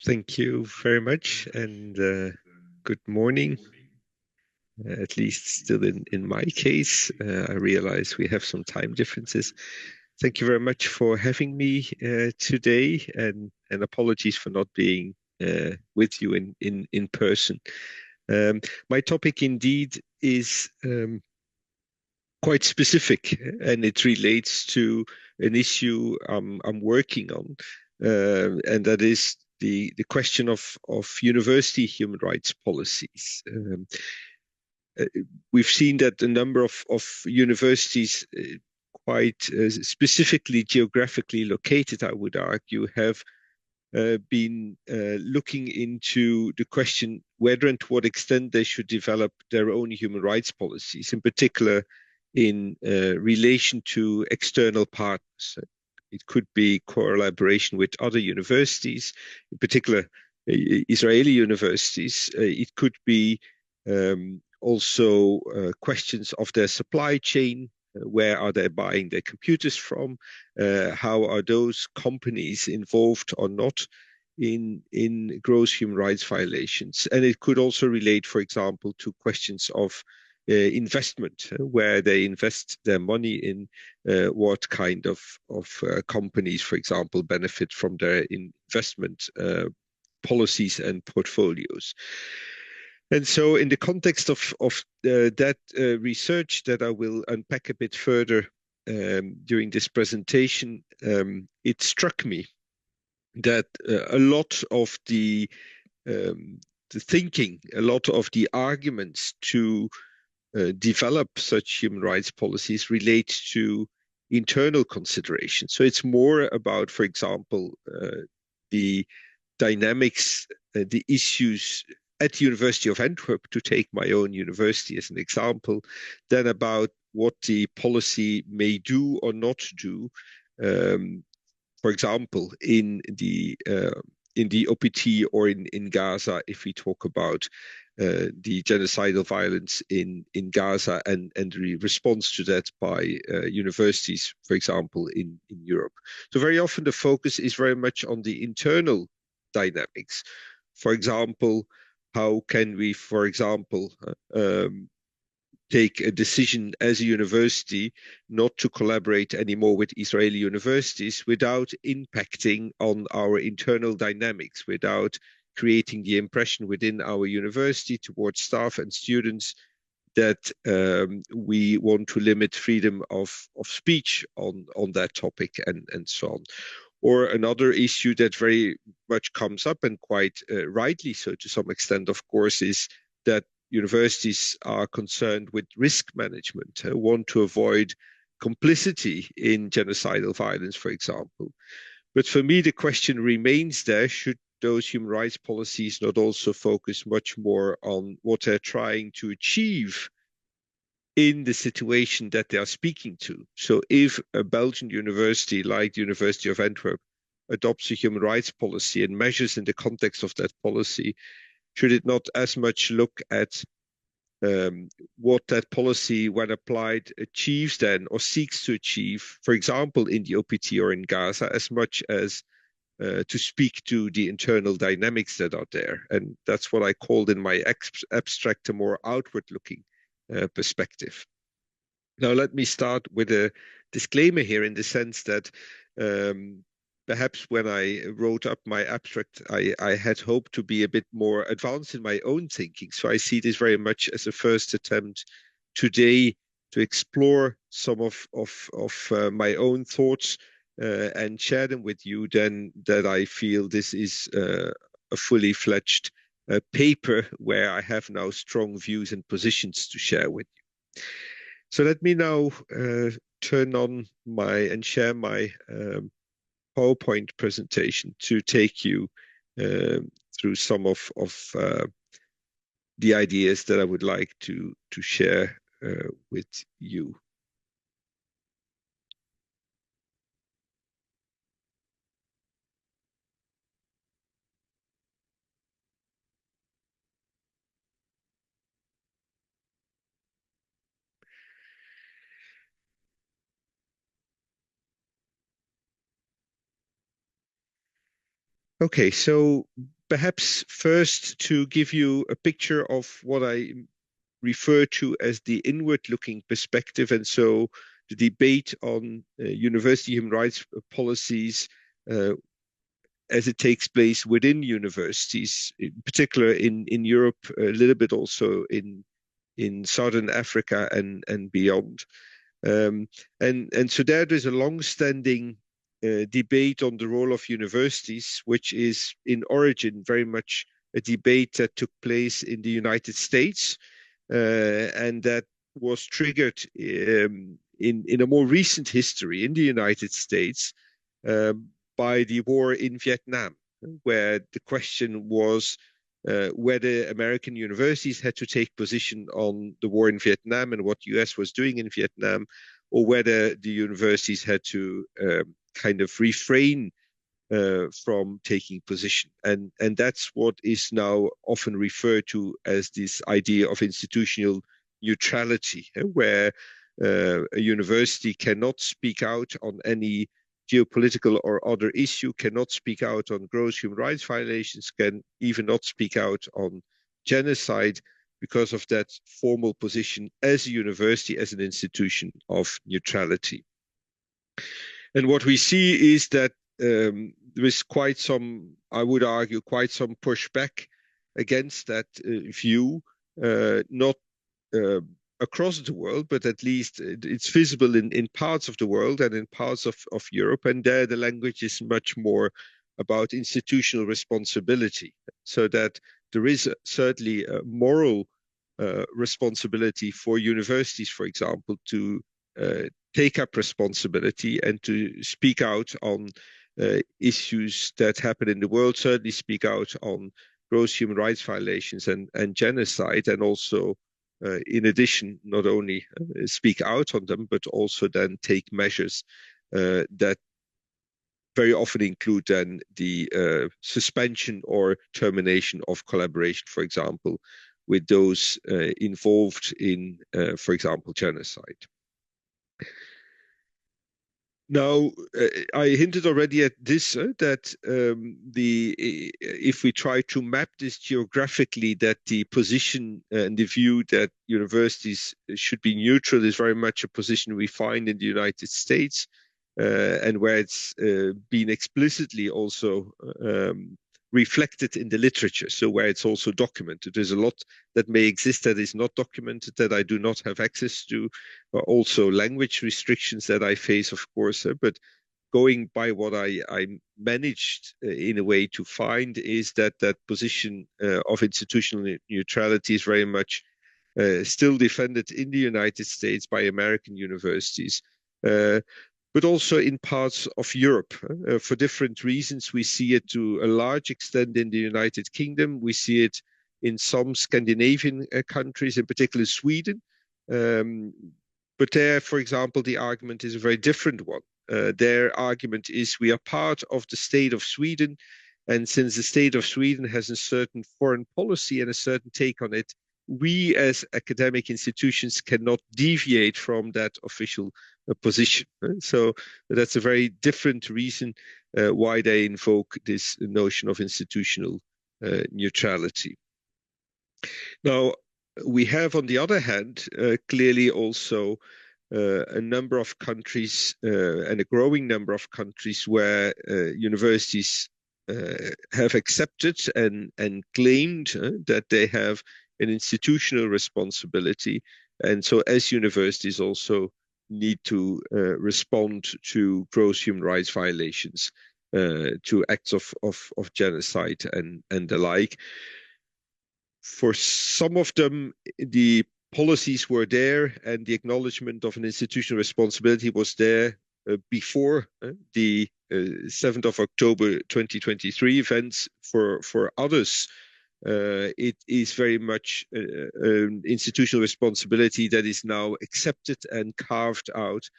Thank you very much, and good morning. At least still in my case, I realize we have some time differences. Thank you very much for having me today, and apologies for not being with you in person. Um, my topic indeed is quite specific, and it relates to an issue I'm working on, and that is the question of university human rights policies. Uh, we've seen that a number of universities, quite specifically geographically located, I would argue, have been looking into the question whether and to what extent they should develop their own human rights policies, in particular in relation to external partners. It could be collaboration with other universities, in particular Israeli universities. It could be also questions of their supply chain. Where are they buying their computers from? How are those companies involved or not in gross human rights violations? And it could also relate, for example, to questions of investment, where they invest their money in, what kind of companies, for example, benefit from their investment policies and portfolios. And so, in the context of that research that I will unpack a bit further during this presentation, it struck me that a lot of the thinking, a lot of the arguments to develop such human rights policies relate to internal considerations. So it's more about, for example, the dynamics, the issues at the University of Antwerp, to take my own university as an example, than about what the policy may do or not do. For example, in the OPT or in Gaza, if we talk about the genocidal violence in Gaza and the response to that by universities, for example, in Europe. So very often the focus is very much on the internal dynamics. For example, how can we, for example, take a decision as a university not to collaborate anymore with Israeli universities without impacting on our internal dynamics, without creating the impression within our university towards staff and students that we want to limit freedom of speech on that topic and so on. Or another issue that very much comes up, and quite rightly so to some extent, of course, is that universities are concerned with risk management, want to avoid complicity in genocidal violence, for example. But for me, the question remains there, should those human rights policies not also focus much more on what they're trying to achieve in the situation that they are speaking to? So if a Belgian university like the University of Antwerp adopts a human rights policy and measures in the context of that policy, should it not as much look at what that policy, when applied, achieves then or seeks to achieve, for example, in the OPT or in Gaza, as much as to speak to the internal dynamics that are there? And that's what I called in my abstract a more outward looking perspective. Now, let me start with a disclaimer here, in the sense that um, perhaps when I wrote up my abstract, I had hoped to be a bit more advanced in my own thinking. So I see this very much as a first attempt today to explore some of my own thoughts and share them with you. Then that I feel this is a fully fledged paper where I have now strong views and positions to share with you. So let me now turn on my and share my PowerPoint presentation to take you through some of the ideas that I would like to share with you. Okay, so perhaps first to give you a picture of what I refer to as the inward-looking perspective, and so the debate on university human rights policies uh, as it takes place within universities, in particular in Europe, a little bit also in Southern Africa and beyond. Um, and so there's a long-standing debate on the role of universities, which is in origin very much a debate that took place in the United States, and that was triggered in a more recent history in the United States by the war in Vietnam, where the question was whether American universities had to take position on the war in Vietnam and what the US was doing in Vietnam, or whether the universities had to kind of refrain from taking position. And that's what is now often referred to as this idea of institutional neutrality, where a university cannot speak out on any geopolitical or other issue, cannot speak out on gross human rights violations, can even not speak out on genocide because of that formal position as a university, as an institution of neutrality. And what we see is that there is quite some, I would argue, quite some pushback against that view, not uh, across the world, but at least it's visible in parts of the world and in parts of Europe. And there the language is much more about institutional responsibility, so that there is certainly a moral responsibility for universities, for example, to uh, take up responsibility and to speak out on issues that happen in the world, certainly speak out on gross human rights violations and genocide, and also, in addition, not only speak out on them, but also then take measures that very often include then the suspension or termination of collaboration, for example, with those involved in, for example, genocide. Now, I hinted already at this, that if we try to map this geographically, that the position and the view that universities should be neutral is very much a position we find in the United States, and where it's been explicitly also reflected in the literature, so where it's also documented. There's a lot that may exist that is not documented, that I do not have access to, also language restrictions that I face, of course, but going by what I managed in a way to find is that that position of institutional neutrality is very much still defended in the United States by American universities, uh, but also in parts of Europe. For different reasons, we see it to a large extent in the United Kingdom. We see it in some Scandinavian countries, in particular Sweden. Um, but there, for example, the argument is a very different one. Their argument is we are part of the state of Sweden, and since the state of Sweden has a certain foreign policy and a certain take on it, we as academic institutions cannot deviate from that official position. So that's a very different reason why they invoke this notion of institutional neutrality. Now, we have, on the other hand, clearly also a number of countries and a growing number of countries where universities have accepted and claimed that they have an institutional responsibility. And so, as universities, also need to respond to gross human rights violations, to acts of genocide and the like. For some of them, the policies were there and the acknowledgement of an institutional responsibility was there before the 7th of October 2023 events. For others, it is very much an institutional responsibility that is now accepted and carved out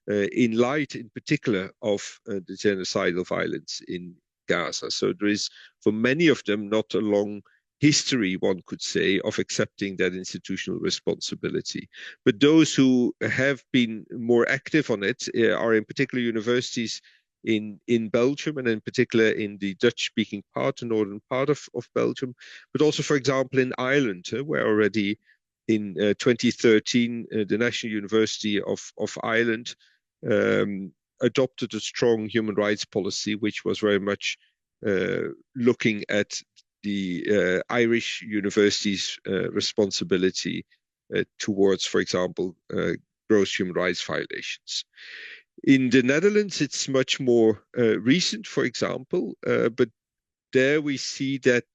in light, in particular, of the genocidal violence in Gaza. So there is, for many of them, not a long history, one could say, of accepting that institutional responsibility. But those who have been more active on it are in particular universities in Belgium, and in particular in the Dutch-speaking part, the northern part of Belgium, but also, for example, in Ireland, where already in 2013 the National University of Ireland um, adopted a strong human rights policy, which was very much looking at the Irish universities' responsibility towards, for example, gross human rights violations. In the Netherlands, it's much more recent, for example, but there we see that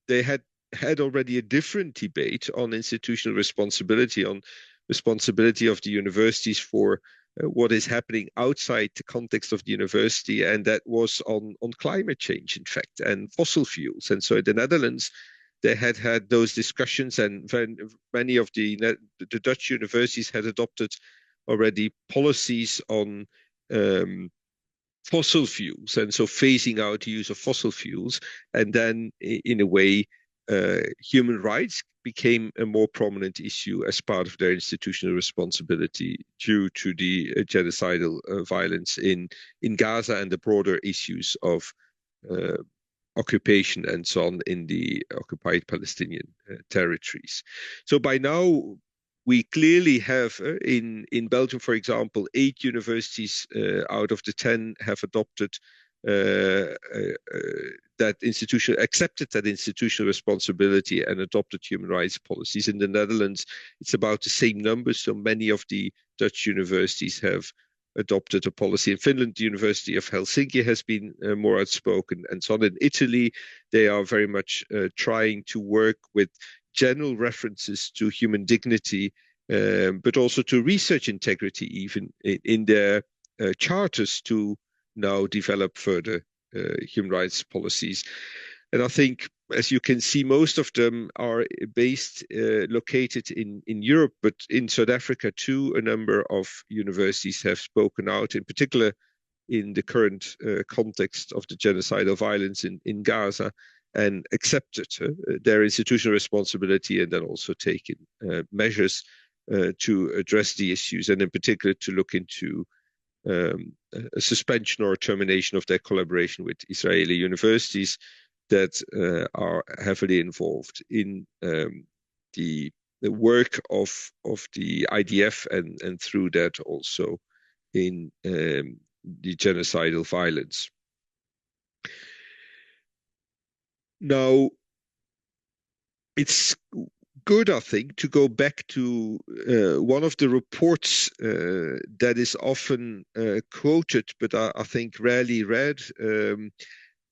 they had already a different debate on institutional responsibility, on responsibility of the universities for what is happening outside the context of the university, and that was on climate change, in fact, and fossil fuels. And so in the Netherlands, they had those discussions, and many of the Dutch universities had adopted already policies on um, fossil fuels, and so phasing out the use of fossil fuels. And then, in a way, human rights became a more prominent issue as part of their institutional responsibility due to the genocidal violence in Gaza and the broader issues of uh, occupation and so on in the occupied Palestinian territories. So by now, we clearly have in Belgium, for example, 8 universities out of the 10 have adopted that institution, accepted that institutional responsibility and adopted human rights policies. In the Netherlands, it's about the same number. So many of the Dutch universities have adopted a policy. In Finland, the University of Helsinki has been more outspoken, and so on. In Italy, they are very much trying to work with general references to human dignity, but also to research integrity, even in their charters, to now develop further human rights policies. And I think, as you can see, most of them are located in Europe, but in South Africa too, a number of universities have spoken out, in particular in the current context of the genocidal violence in Gaza, and accepted their institutional responsibility, and then also taken measures to address the issues, and in particular to look into a suspension or termination of their collaboration with Israeli universities that are heavily involved in the work of the IDF, and through that also in the genocidal violence. Now, it's good, I think, to go back to one of the reports that is often quoted, but I think rarely read,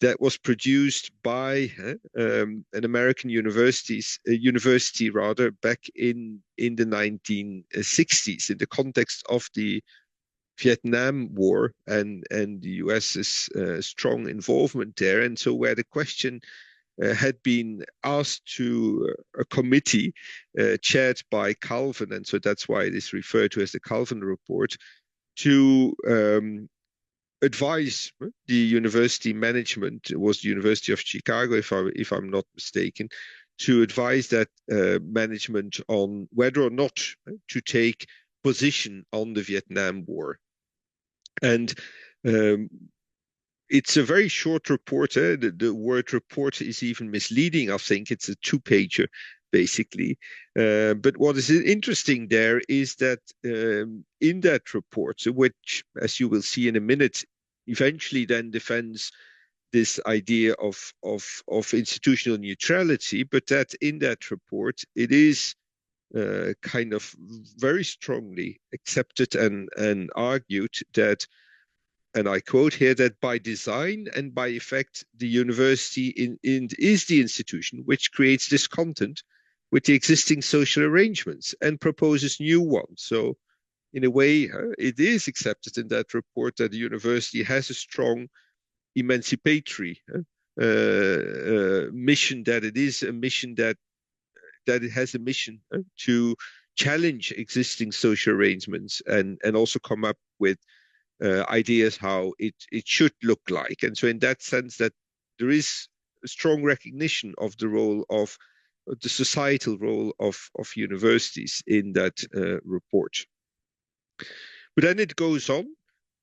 that was produced by an American university rather, back in the 1960s, in the context of the Vietnam War and the US's strong involvement there. And so where the question had been asked to a committee chaired by Calvin, and so that's why it is referred to as the Calvin Report, to advise the university management. It was the University of Chicago, if I'm not mistaken, to advise that management on whether or not to take position on the Vietnam War. And it's a very short report. The word report is even misleading, I think. It's a two-pager, basically. But what is interesting there is that in that report, which, as you will see in a minute, eventually then defends this idea of institutional neutrality, but that in that report, it is kind of very strongly accepted and argued that, and I quote here, that by design and by effect, the university is the institution which creates discontent with the existing social arrangements and proposes new ones. So, in a way, it is accepted in that report that the university has a strong emancipatory mission, that it is a mission that it has a mission to challenge existing social arrangements, and also come up with ideas how it should look like. And so in that sense, that there is a strong recognition of the role of the societal role of universities in that report. But then it goes on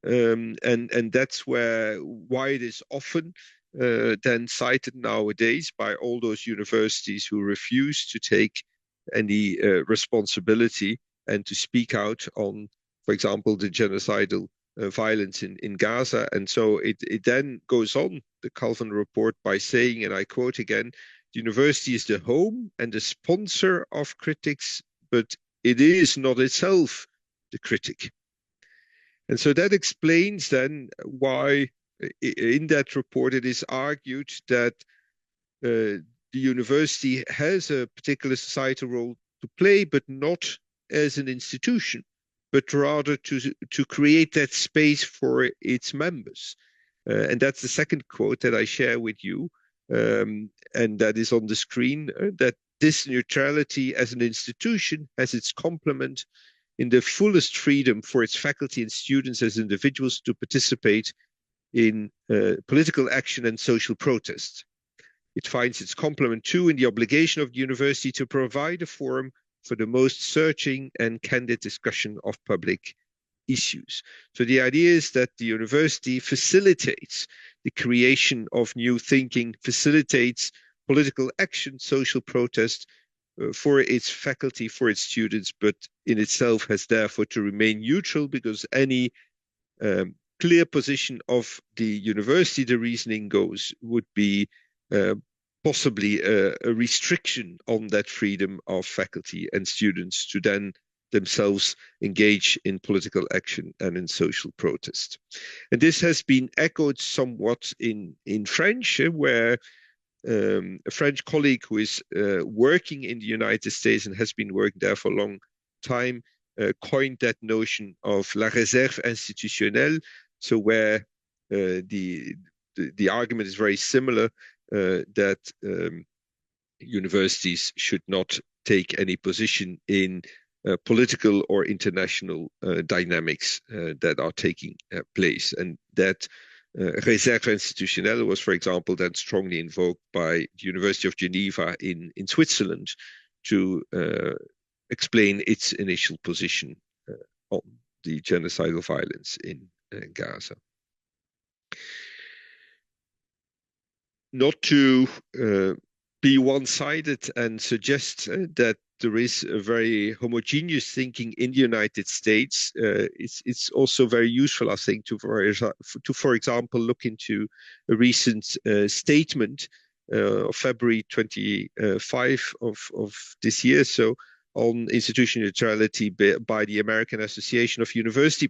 And that's why it is often then cited nowadays by all those universities who refuse to take any responsibility and to speak out on, for example, the genocidal violence in Gaza. And so it then goes on, the Calvin report, by saying, and I quote again, the university is the home and the sponsor of critics, but it is not itself the critic. And so that explains then why in that report it is argued that the university has a particular societal role to play, but not as an institution, but rather to create that space for its members. And that's the second quote that I share with you, and that is on the screen, that this neutrality as an institution has its complement in the fullest freedom for its faculty and students as individuals to participate in political action and social protest. It finds its complement too in the obligation of the university to provide a forum for the most searching and candid discussion of public issues. So the idea is that the university facilitates the creation of new thinking, facilitates political action, social protest for its faculty, for its students, but in itself has therefore to remain neutral, because any clear position of the university, the reasoning goes, would be possibly a restriction on that freedom of faculty and students to then themselves engage in political action and in social protest. And this has been echoed somewhat in French, where a French colleague who is working in the United States and has been working there for a long time coined that notion of la réserve institutionnelle. So where the argument is very similar, that universities should not take any position in political or international dynamics that are taking place, and that réserve institutionnelle was, for example, then strongly invoked by the University of Geneva in Switzerland to explain its initial position on the genocidal violence in Gaza. Not to be one-sided and suggest that there is a very homogeneous thinking in the United States. It's also very useful, I think, to, for example, look into a recent statement of February 25 of this year, so on institutional neutrality by the American Association of University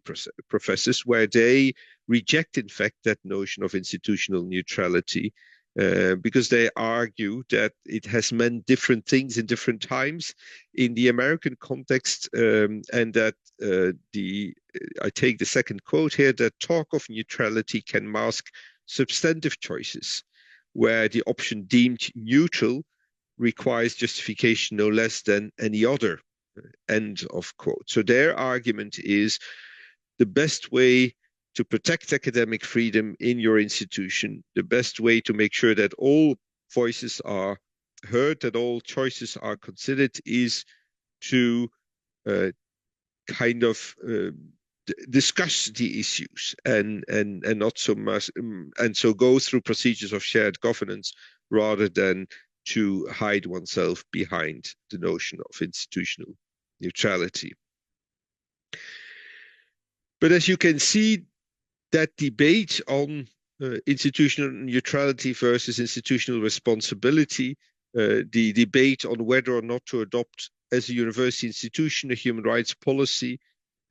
Professors, where they reject, in fact, that notion of institutional neutrality. Because they argue that it has meant different things in different times in the American context, and that I take the second quote here, that talk of neutrality can mask substantive choices, where the option deemed neutral requires justification no less than any other. End of quote. So their argument is the best way to protect academic freedom in your institution, the best way to make sure that all voices are heard, that all choices are considered, is to kind of discuss the issues and not so much, and so go through procedures of shared governance rather than to hide oneself behind the notion of institutional neutrality. But as you can see, that debate on institutional neutrality versus institutional responsibility, the debate on whether or not to adopt as a university institution a human rights policy,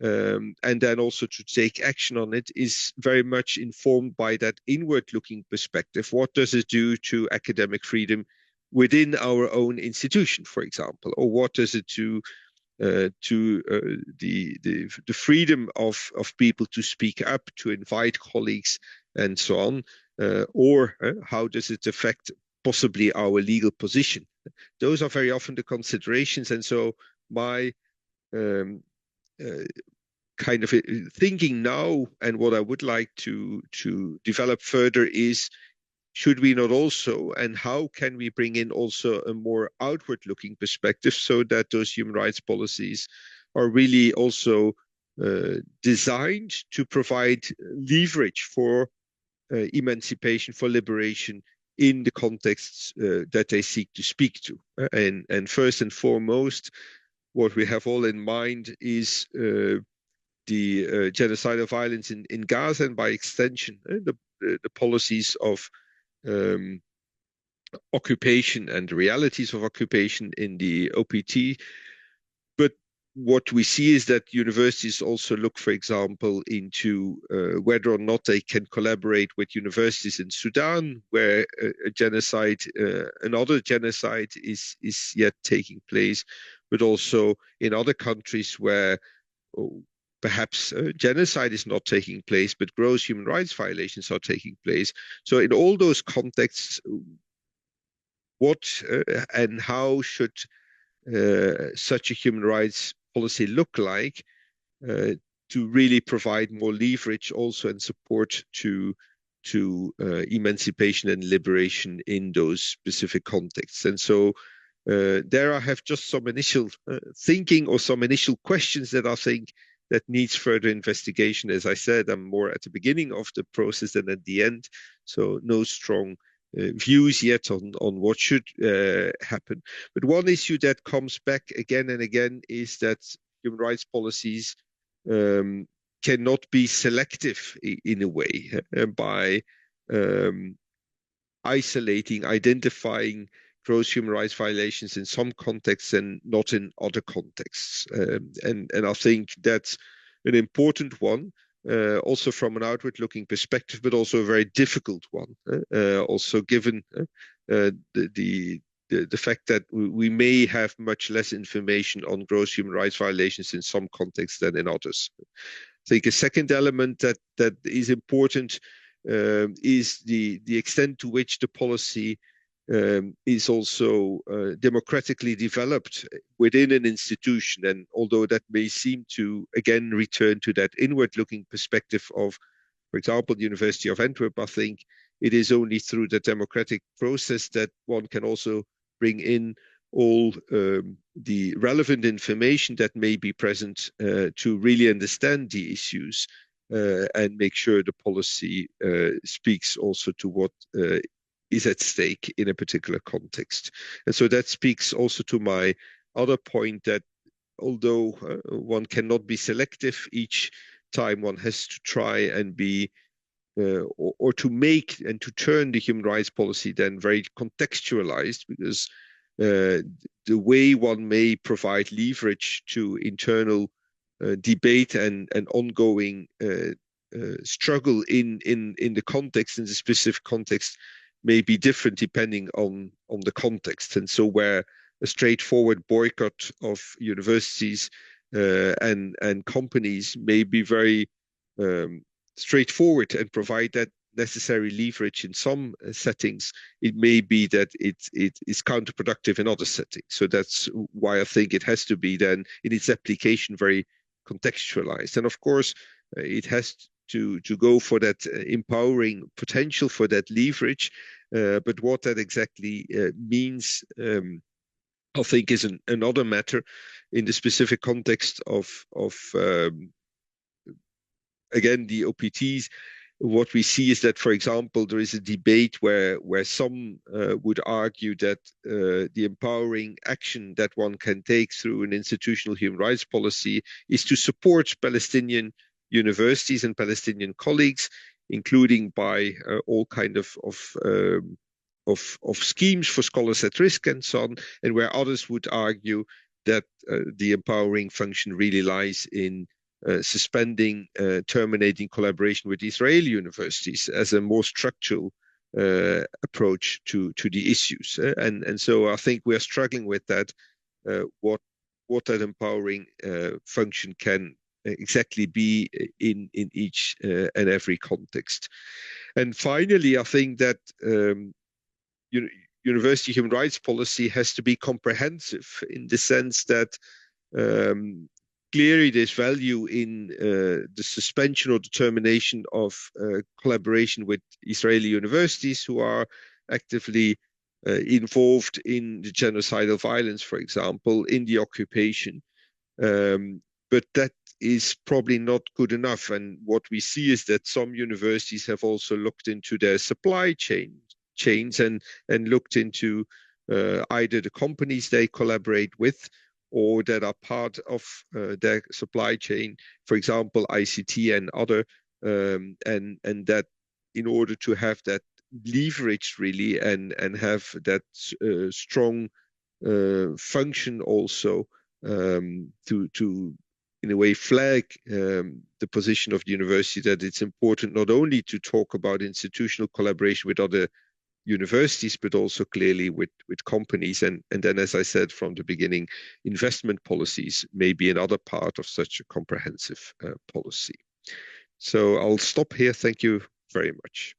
and then also to take action on it, is very much informed by that inward-looking perspective. What does it do to academic freedom within our own institution, for example? Or what does it do to the freedom of people to speak up, to invite colleagues, and so on, or how does it affect possibly our legal position? Those are very often the considerations, and so my kind of thinking now, and what I would like to develop further, is should we not also, and how can we bring in also a more outward looking perspective so that those human rights policies are really also designed to provide leverage for emancipation, for liberation in the contexts that they seek to speak to. And first and foremost, what we have all in mind is the genocidal violence in Gaza, and by extension, the policies of um, occupation and the realities of occupation in the OPT. But what we see is that universities also look, for example, into whether or not they can collaborate with universities in Sudan, where a genocide, another genocide is yet taking place, but also in other countries where perhaps genocide is not taking place, but gross human rights violations are taking place. So in all those contexts, what and how should such a human rights policy look like to really provide more leverage also and support to emancipation and liberation in those specific contexts. And so there I have just some initial thinking or some initial questions that I think that needs further investigation. As I said, I'm more at the beginning of the process than at the end, so no strong views yet on what should happen. But one issue that comes back again and again is that human rights policies um, cannot be selective in a way by um, isolating, identifying gross human rights violations in some contexts and not in other contexts. And I think that's an important one, also from an outward-looking perspective, but also a very difficult one. Also given the fact that we may have much less information on gross human rights violations in some contexts than in others. I think a second element that is important is the extent to which the policy is also democratically developed within an institution. And although that may seem to, again, return to that inward-looking perspective of, for example, the University of Antwerp, I think it is only through the democratic process that one can also bring in all the relevant information that may be present to really understand the issues and make sure the policy speaks also to what is at stake in a particular context. And so that speaks also to my other point that although one cannot be selective each time, one has to try and be or to make and to turn the human rights policy then very contextualized, because the way one may provide leverage to internal debate and ongoing struggle in the context, in the specific context, may be different depending on the context. And so where a straightforward boycott of universities and companies may be very straightforward and provide that necessary leverage in some settings, it may be that it is counterproductive in other settings. So that's why I think it has to be then in its application very contextualized. And of course, it has to go for that empowering potential, for that leverage. But what that exactly means, I think, is another matter in the specific context of again, the OPTs. What we see is that, for example, there is a debate where some would argue that the empowering action that one can take through an institutional human rights policy is to support Palestinian universities and Palestinian colleagues, including by all kind of schemes for scholars at risk and so on, and where others would argue that the empowering function really lies in suspending, terminating collaboration with Israeli universities as a more structural approach to the issues. And so I think we're struggling with that, what that empowering function can exactly be in each and every context. And finally, I think that university human rights policy has to be comprehensive in the sense that clearly there's value in the suspension or determination of collaboration with Israeli universities who are actively involved in the genocidal violence, for example, in the occupation. but that is probably not good enough. And what we see is that some universities have also looked into their supply chains and looked into either the companies they collaborate with or that are part of their supply chain, for example, ICT and other, and that in order to have that leverage really and have that strong function also to in a way flag the position of the university that it's important not only to talk about institutional collaboration with other universities, but also clearly with companies. And then, as I said from the beginning, investment policies may be another part of such a comprehensive policy. So I'll stop here. Thank you very much.